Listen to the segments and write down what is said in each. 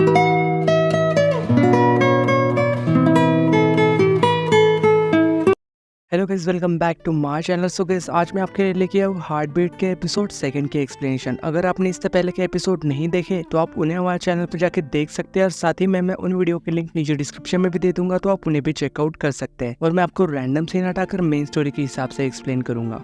Hello guys, welcome back to my channel. So guys, आज मैं आपके लिए लेके आया हूँ हार्ट बीट के एपिसोड 2 के एक्सप्लेनेशन। अगर आपने इससे पहले के एपिसोड नहीं देखे तो आप उन्हें हमारे चैनल पर जाके देख सकते हैं, और साथ ही मैं उन वीडियो के लिंक नीचे डिस्क्रिप्शन में भी दे दूंगा, तो आप उन्हें भी चेकआउट कर सकते हैं। और मैं आपको रैंडम सीन हटाकर मेन स्टोरी के हिसाब से एक्सप्लेन करूंगा।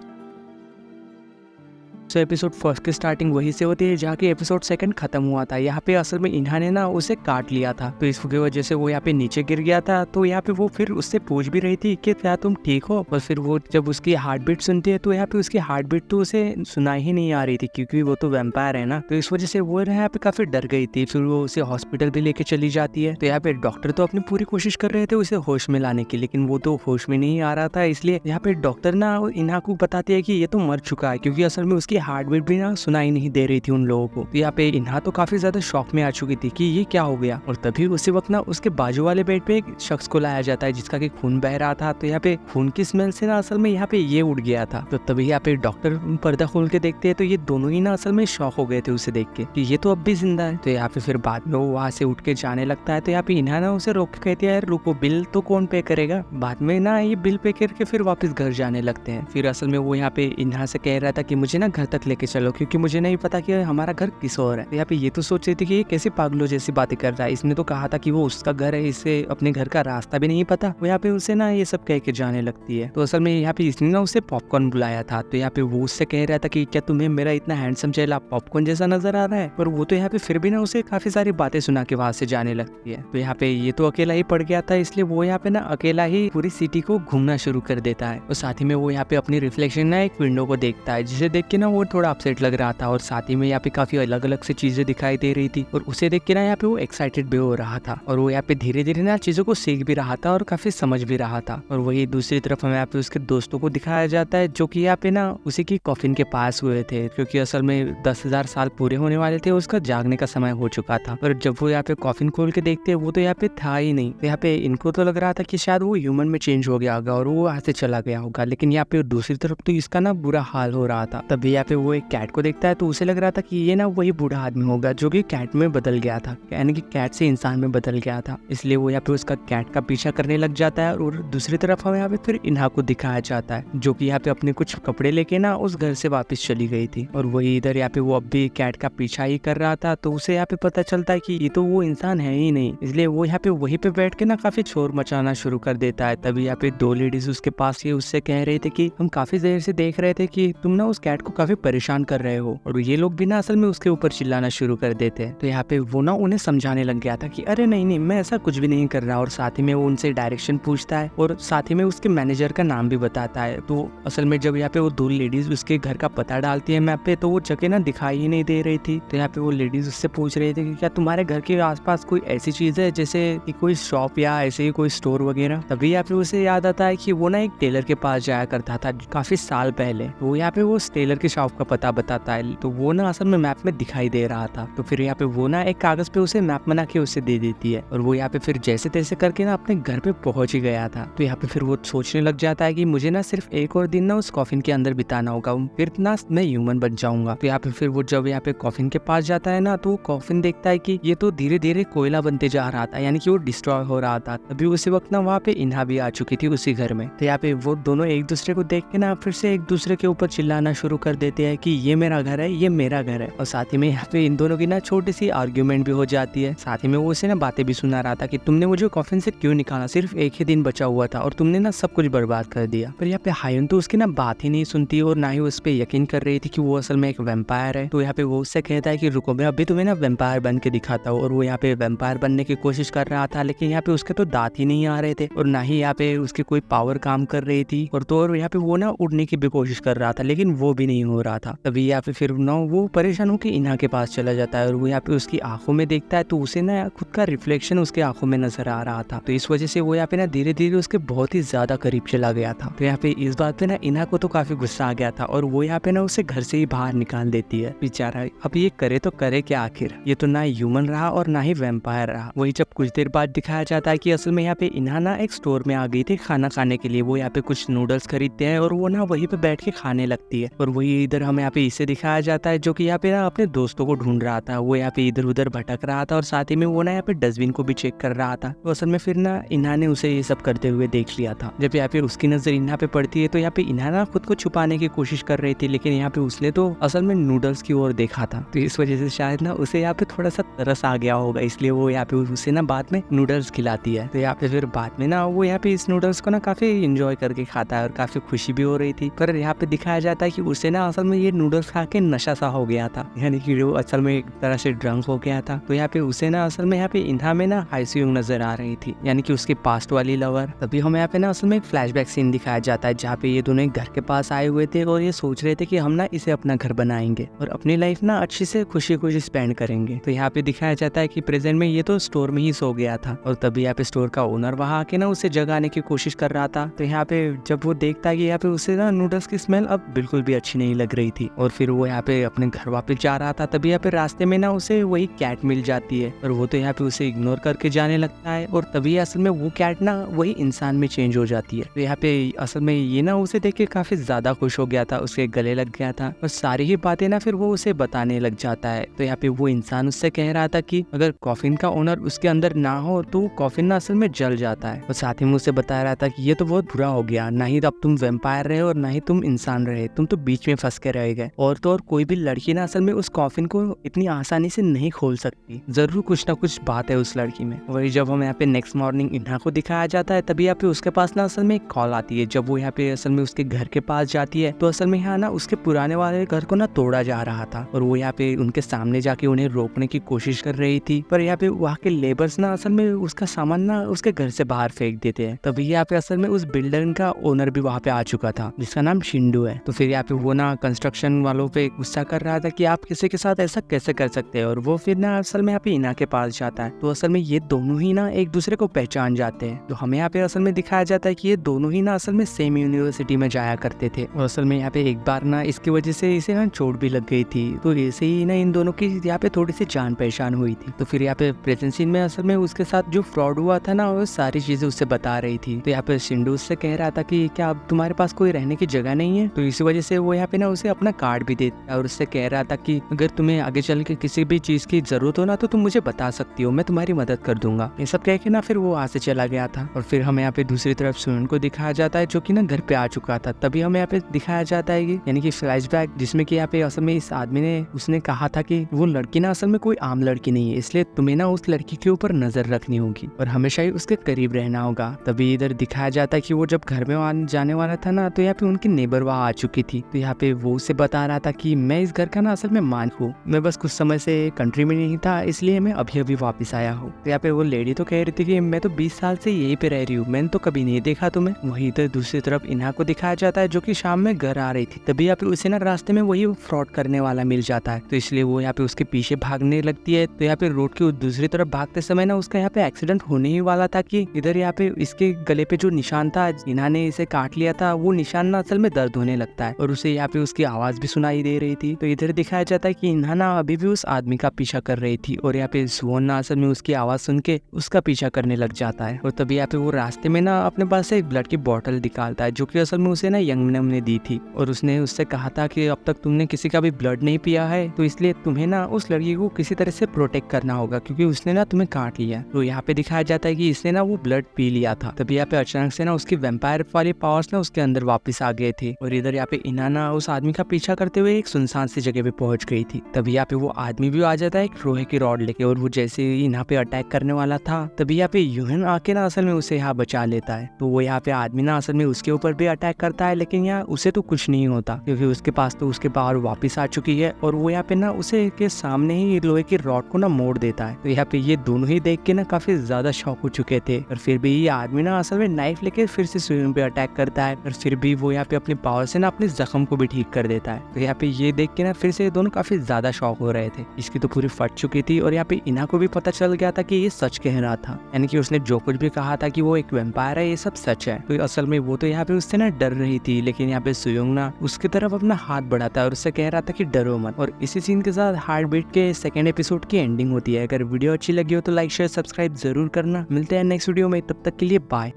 तो एपिसोड 1 की स्टार्टिंग वहीं से होती है जहाँ की एपिसोड 2 खत्म हुआ था। यहाँ पे असल में इन्हा ने ना उसे काट लिया था, तो इसकी वजह से वो यहाँ पे नीचे गिर गया था। तो यहाँ पे वो फिर उससे पूछ भी रही थी कि क्या तुम ठीक हो, और फिर वो जब उसकी हार्ट बीट सुनती है तो यहाँ पे उसकी हार्ट बीट तो उसे सुनाई ही नहीं आ रही थी, क्योंकि वो तो वैम्पायर है ना। तो इस वजह से वो यहाँ पे काफी डर गई थी। फिर वो उसे हॉस्पिटल भी लेके चली जाती है। तो यहाँ पे डॉक्टर तो अपनी पूरी कोशिश कर रहे थे उसे होश में लाने की, लेकिन वो तो होश में नहीं आ रहा था। इसलिए यहाँ पे डॉक्टर ना इन्हा को बताती है कि ये तो मर चुका है, क्योंकि असल में उसकी हार्ट बीट भी ना सुनाई नहीं दे रही थी उन लोगों को। तो यहाँ पे इन्हा तो काफी ज्यादा शॉक में आ चुकी थी कि ये क्या हो गया। और तभी उसी वक्त ना उसके बाजू वाले बेड पे एक शख्स को लाया जाता है जिसका कि खून बह रहा था। तो यहाँ पे खून की स्मेल से ना असल में यहाँ पे ये उड़ गया था। तो तभी यहाँ पे डॉक्टर पर्दा खोल के देखते हैं तो ये दोनों ही ना असल में शॉक हो गए थे उसे देख के कि ये तो अब भी जिंदा है। तो यहाँ पे फिर बाद में वो वहाँ से उठ के जाने लगता है। तो यहाँ पे इन्हा ना उसे रोक के कहती है, यार रुको, बिल तो कौन पे करेगा। बाद में ना ये बिल पे करके फिर वापस घर जाने लगते हैं। फिर असल में वो यहाँ पे इन्हा से कह रहा था कि मुझे ना घर तक लेके चलो, क्योंकि मुझे नहीं पता कि हमारा घर किस और है। यहाँ पे ये तो सोच रही थी कि ये कैसी पागलों जैसी बातें कर रहा है, इसने तो कहा था कि वो उसका घर है, इसे अपने घर का रास्ता भी नहीं पता। वो यहाँ पे उसे ना ये सब कह के जाने लगती है। तो असल में यहाँ पे इसने ना उसे पॉपकॉर्न बुलाया था। तो यहाँ पे वो उससे कह रहा था कि क्या तुम्हें मेरा इतना हैंडसम चेहरा पॉपकॉर्न जैसा नजर आ रहा है। पर वो तो यहाँ पे फिर भी ना उसे काफी सारी बातें सुना के वहां से जाने लगती है। तो यहाँ पे ये तो अकेला ही पड़ गया था, इसलिए वो यहाँ पे ना अकेला ही पूरी सिटी को घूमना शुरू कर देता है। और साथ ही में वो यहाँ पे अपनी रिफ्लेक्शन ना एक विंडो को देखता है, जिसे देख के ना वो थोड़ा अपसेट लग रहा था। और साथ ही में यहाँ पे काफी अलग अलग से चीजें दिखाई दे रही थी, और उसे देख के ना यहाँ पे वो एक्साइटेड भी हो रहा था। और वो यहाँ पे धीरे धीरे ना चीजों को सीख भी रहा था और काफी समझ भी रहा था। और वही दूसरी तरफ हमें यहाँ पे उसके दोस्तों को दिखाया जाता है, जो कि यहाँ पे ना उसी की कॉफिन के पास हुए थे, क्योंकि असल में 10,000 साल पूरे होने वाले थे, उसका जागने का समय हो चुका था। पर जब वो यहाँ पे कॉफिन खोल के देखते हैं वो तो यहाँ पे था ही नहीं। तो यहाँ पे इनको तो लग रहा था कि शायद वो ह्यूमन में चेंज हो गया होगा और वो वहां से चला गया होगा, लेकिन यहाँ पे दूसरी तरफ तो इसका ना बुरा हाल हो रहा था। तभी यहाँ पे वो एक कैट को देखता है, तो उसे लग रहा था कि ये ना वही बूढ़ा आदमी होगा जो कि कैट में बदल गया था, यानी कि कैट से इंसान में बदल गया था। इसलिए वो यहाँ पे उसका कैट का पीछा करने लग जाता है। और दूसरी तरफ हमें यहाँ पे फिर इन्हा को दिखाया जाता है, जो कि यहाँ पे अपने कुछ कपड़े लेके ना उस घर से वापस चली गई थी। और वही इधर यहाँ पे वो अब भी कैट का पीछा ही कर रहा था। तो उसे यहाँ पे पता चलता है कि ये तो वो इंसान है ही नहीं, इसलिए वो यहाँ पे वहीं पे बैठ के ना काफी शोर मचाना शुरू कर देता है। तभी यहाँ पे 2 लेडीज उसके पास ही उससे कह रहे थे कि हम काफी देर से देख रहे थे कि तुम ना उस कैट को काफी परेशान कर रहे हो। और ये लोग भी ना असल में उसके ऊपर चिल्लाना शुरू कर देते हैं। तो यहाँ पे वो ना उन्हें समझाने लग गया था कि अरे नहीं नहीं, मैं ऐसा कुछ भी नहीं कर रहा। और साथ ही में वो उनसे डायरेक्शन पूछता है, और साथ ही में उसके मैनेजर का नाम भी बताता है। तो असल में जब यहाँ पे वो 2 लेडीज उसके घर का पता डालती है मैप पे, तो वो जगह ना दिखाई ही नहीं दे रही थी। तो यहाँ पे वो लेडीज उससे पूछ रही थी कि क्या तुम्हारे घर के आसपास कोई ऐसी चीज है, जैसे कि कोई शॉप या ऐसे ही कोई स्टोर वगैरह। तभी यहाँ पे उसे याद आता है कि वो ना एक टेलर के पास जाया करता था काफी साल पहले। तो यहाँ पे वो उस टेलर की शॉप का पता बताता है, तो वो ना असल में मैप में दिखाई दे रहा था। तो फिर यहाँ पे वो ना एक कागज पे उसे मैप बना के उसे दे देती है, और वो यहाँ पे फिर जैसे तैसे करके ना अपने घर पे पहुंच ही गया था। तो यहाँ पे फिर वो सोचने लग जाता है कि मुझे ना सिर्फ एक और दिन ना उस कॉफिन के अंदर बिताना होगा, फिर ना मैं ह्यूमन बन जाऊंगा। तो यहाँ पे फिर वो जब यहाँ पे कॉफिन के पास जाता है ना, तो वो कॉफिन देखता है कि ये तो धीरे धीरे कोयला बनते जा रहा था, यानी कि वो डिस्ट्रॉय हो रहा था। तभी उसी वक्त ना वहाँ पे इन्हा भी आ चुकी थी उसी घर में। तो यहाँ पे वो दोनों एक दूसरे को देख के ना फिर से एक दूसरे के ऊपर चिल्लाना शुरू कर देते हैं कि ये मेरा घर है, ये मेरा घर है। और साथ ही में यहाँ पे इन दोनों की ना छोटी सी आर्ग्यूमेंट भी हो जाती है। साथ ही में वो उसे ना बातें भी सुना रहा था कि तुमने मुझे कॉफिन से क्यों निकाला, सिर्फ एक ही दिन बचा हुआ था और तुमने ना सब कुछ बर्बाद कर दिया। पर यहाँ पे हायुन तो उसकी ना बात ही नहीं सुनती और ना ही उस पे यकीन कर रही थी कि वो असल में एक वैम्पायर है। तो यहाँ पे वो उससे कहता है कि रुको, मैं अभी तुम्हें ना वैम्पायर बन के दिखाता हूँ। और वो यहाँ पे वैम्पायर बनने की कोशिश कर रहा था, लेकिन यहाँ पे उसके तो दांत ही नहीं आ रहे थे, और ना ही यहाँ पे उसकी कोई पावर काम कर रही थी। और तो और यहाँ पे वो ना उड़ने की भी कोशिश कर रहा था, लेकिन वो भी नहीं हो रहा था। तभी यहाँ पे फिर ना वो परेशान होकर इन्हा के पास चला जाता है, और वो यहाँ पे उसकी आंखों में देखता है, तो उसे ना खुद का रिफ्लेक्शन उसके आंखों में नजर आ रहा था। तो इस वजह से वो यहाँ पे ना धीरे धीरे उसके बहुत ही ज्यादा करीब चला गया था। तो यहाँ पे इस बात पे ना इन्हा को तो काफी गुस्सा आ गया था, और वो यहाँ पे ना उसे घर से ही बाहर निकाल देती है। बेचारा अब ये करे तो करे क्या, आखिर ये तो ना ह्यूमन रहा और ना ही वैम्पायर रहा। वही जब कुछ देर बाद दिखाया जाता है कि असल में यहाँ पे इन्हा ना एक स्टोर में आ गई थी खाना खाने के लिए। वो यहाँ पे कुछ नूडल्स खरीदते हैं और वो ना वहीं पे बैठ के खाने लगती है। और वही इधर इधर हमें यहाँ पे इसे दिखाया जाता है जो कि यहाँ पे ना अपने दोस्तों को ढूंढ रहा था। वो यहाँ पे इधर उधर भटक रहा था और साथ ही में वो ना यहाँ पे डस्टबिन को भी चेक कर रहा था। तो असल में फिर ना इन्हा ने उसे ये सब करते हुए देख लिया था। जब यहाँ पे उसकी नजर इन्हा पे पड़ती है तो यहाँ पे इन्हा ना खुद को छुपाने की कोशिश कर रही थी, लेकिन यहाँ पे उसने तो असल में नूडल्स की ओर देखा था। तो इस वजह से शायद ना उसे यहाँ पे थोड़ा सा तरस आ गया होगा, इसलिए वो यहाँ पे उसे ना बाद में नूडल्स खिलाती है। तो यहाँ पे फिर बाद में ना वो यहाँ पे इस नूडल्स को ना काफी इंजॉय करके खाता है और काफी खुशी भी हो रही थी। पर यहाँ पे दिखाया जाता है कि उसे ना असल में ये नूडल्स खा के नशा सा हो गया था, यानी कि वो असल में एक तरह से ड्रंक हो गया था। तो यहाँ पे उसे ना असल में यहाँ पे इन्हा में ना हाईसूंग नजर आ रही थी, यानी कि उसके पास्ट वाली लवर। तभी हमें यहाँ पे ना असल में एक फ्लैशबैक सीन दिखाया जाता है जहाँ पे ये दोनों एक घर के पास आए हुए थे और ये सोच रहे थे कि हम ना इसे अपना घर बनाएंगे और अपनी लाइफ ना अच्छे से खुशी खुशी स्पेंड करेंगे। तो यहाँ पे दिखाया जाता है कि प्रेजेंट में ये तो स्टोर में ही सो गया था और तभी यहाँ पे स्टोर का ओनर वहाँ आके ना उसे जगाने की कोशिश कर रहा था। तो यहाँ पे जब वो देखता है कि यहाँ पे उसे ना नूडल्स की स्मेल अब बिल्कुल भी अच्छी नहीं लग रही थी और फिर वो यहाँ पे अपने घर वापस जा रहा था। तभी यहाँ पे रास्ते में ना उसे वही कैट मिल जाती है और वो तो यहाँ पे उसे इग्नोर करके जाने लगता है और तभी असल में वो कैट ना वही इंसान में चेंज हो जाती है। तो यहाँ पे असल में ये ना उसे देख के काफी ज्यादा खुश हो गया था, उसके गले लग गया था और सारी ही बातें ना फिर वो उसे बताने लग जाता है। तो यहाँ पे वो इंसान उससे कह रहा था कि अगर कॉफिन का ओनर उसके अंदर ना हो तो वो कॉफिन ना असल में जल जाता है और साथ ही में उसे बता रहा था कि ये तो बहुत बुरा हो गया, ना ही अब तुम वेम्पायर रहे और ना ही तुम इंसान रहे, तुम तो बीच में फंस के रह गए। और तो और कोई भी लड़की ना असल में उस कॉफिन को इतनी आसानी से नहीं खोल सकती, जरूर कुछ ना कुछ बात है उस लड़की में। वही जब हम यहाँ पे नेक्स्ट मॉर्निंग इन्हा को दिखाया जाता है तभी यहाँ पे उसके पास ना असल में एक कॉल आती है। जब वो यहाँ पे असल में उसके घर के पास जाती है तो असल में यहाँ ना उसके पुराने वाले घर को ना तोड़ा जा रहा था और वो यहाँ पे उनके सामने जाके उन्हें रोकने की कोशिश कर रही थी, पर यहाँ पे वहाँ के लेबर्स ना असल में उसका सामान ना उसके घर से बाहर फेंक देते हैं। तभी यहाँ पे असल में उस बिल्डर का ओनर भी वहाँ पे आ चुका था जिसका नाम शिंडू है। तो फिर यहाँ पे वो ना कंस्ट्रक्शन वालों पे गुस्सा कर रहा था कि आप किसी के साथ ऐसा कैसे कर सकते हैं और वो फिर ना असल में यहाँ पे इन्हा के पास जाता है। तो असल में ये दोनों ही ना एक दूसरे को पहचान जाते हैं। तो हमें यहाँ पे असल में दिखाया जाता है कि ये दोनों ही ना असल में सेम यूनिवर्सिटी में जाया करते थे और असल में यहाँ पे एक बार ना इसकी वजह से इसे ना चोट भी लग गई थी। तो ऐसे ही ना इन दोनों की यहाँ पे थोड़ी सी जान पहचान हुई थी। तो फिर यहाँ पे प्रेजेंट सीन में असल में उसके साथ जो फ्रॉड हुआ था ना वो सारी चीजें उससे बता रही थी। तो यहाँ पे शिंडू उससे कह रहा था कि क्या अब तुम्हारे पास कोई रहने की जगह नहीं है। तो इसी वजह से वो यहाँ पे ना उसे अपना कार्ड भी देता है और उससे कह रहा था कि अगर तुम्हें आगे चल के किसी भी चीज की जरूरत हो ना तो तुम मुझे बता सकती हो, मैं तुम्हारी मदद कर दूंगा। ये सब कह के ना फिर वो वहां से चला गया था और फिर हमें यहाँ पे दूसरी तरफ सुन को दिखाया जाता है जो कि ना घर पे आ चुका था। तभी हमें यहाँ पे दिखाया जाता है कि यानी कि फ्लैशबैक जिसमें कि यहाँ पे असल में इस आदमी ने उसने कहा था कि वो लड़की ना असल में कोई आम लड़की नहीं है, इसलिए तुम्हें ना उस लड़की के ऊपर नजर रखनी होगी और हमेशा ही उसके करीब रहना होगा। तभी इधर दिखाया जाता है कि वो जब घर में जाने वाला था ना तो यहाँ पे उनकी नेबर वहाँ आ चुकी थी। तो यहाँ पे वो उसे बता रहा था कि मैं इस घर का ना असल में मालिक हूँ, मैं बस कुछ समय से कंट्री में नहीं था इसलिए मैं अभी अभी वापस आया हूँ। तो यहाँ पे वो लेडी तो कह रही थी कि मैं तो 20 साल से यहीं पे रह रही हूँ, मैंने तो कभी नहीं देखा तुम्हें। वहीं इधर दूसरी तरफ इन्हा को दिखाया जाता है जो कि शाम में घर आ रही थी। तभी यहाँ पे उसे ना रास्ते में वही फ्रॉड करने वाला मिल जाता है, तो इसलिए वो यहाँ पे उसके पीछे भागने लगती है। तो यहाँ पे रोड की दूसरी तरफ भागते समय ना उसका यहाँ पे एक्सीडेंट होने ही वाला था कि इधर यहाँ पे इसके गले पे जो निशान था इन्हा ने इसे काट लिया था, वो निशान ना असल में दर्द होने लगता है और उसे यहाँ पे उसकी आवाज भी सुनाई दे रही थी। तो इधर दिखाया जाता है कि इन्हा ना अभी भी उस आदमी का पीछा कर रही थी और यहाँ पे सुवन ना असल में उसकी आवाज सुन के उसका पीछा करने लग जाता है। और तभी यहाँ पे वो रास्ते में ना अपने पास से एक ब्लड की बोतल निकालता है जो कि असल में उसे ना यंगनम ने दी थी और उसने उससे कहा था कि अब तक तुमने किसी का भी ब्लड नहीं पिया है तो इसलिए तुम्हें ना उस लड़की को किसी तरह से प्रोटेक्ट करना होगा क्योंकि उसने ना तुम्हें काट लिया। तो यहाँ पे दिखाया जाता है कि इसने ना वो ब्लड पी लिया था। तभी यहाँ पे अचानक से ना उसकी वैम्पायर वाली पावर्स ना उसके अंदर वापस आ गए थे और इधर यहाँ पे इन्हा ना उस आदमी का पीछा करते हुए एक सुनसान सी जगह पे पहुंच गई थी। तभी यहाँ पे वो आदमी भी आ जाता है एक लोहे की रॉड लेके और वो जैसे ही इन्हा पे अटैक करने वाला था तभी यहाँ पे यूहन आके ना असल में उसे यहाँ बचा लेता है। तो वो यहाँ पे आदमी ना असल में उसके ऊपर भी अटैक करता है लेकिन यहाँ उसे तो कुछ नहीं होता क्योंकि उसके पास तो उसके पावर वापस आ चुकी है और वो यहाँ पे ना उसे के सामने ही लोहे की रॉड को ना मोड़ देता है। तो यहाँ पे ये दोनों ही देख के ना काफी ज्यादा शॉक हो चुके थे और फिर भी ये आदमी ना असल में नाइफ लेके फिर से सुयुन पे अटैक करता है और फिर भी वो यहाँ पे अपनी पावर से ना अपने जख्म को भी ठीक कर देता है। तो यहाँ पे ये देख के ना फिर से दोनों काफी ज्यादा शॉक हो रहे थे, इसकी तो पूरी फट चुकी थी और यहाँ पे इन्हा को भी पता चल गया था कि ये सच कह रहा था, यानी कि उसने जो कुछ भी कहा था कि वो एक वैम्पायर है ये सब सच है। तो असल में वो तो यहाँ पे उससे ना डर रही थी लेकिन यहाँ पे सुयोंग ना उसकी तरफ अपना हाथ बढ़ाता है और उससे कह रहा था कि डरो मत। और इसी सीन के साथ हार्ट बीट के सेकेंड एपिसोड की एंडिंग होती है। अगर वीडियो अच्छी लगी हो तो लाइक शेयर सब्सक्राइब जरूर करना। मिलते हैं नेक्स्ट वीडियो में, तब तक के लिए बाय।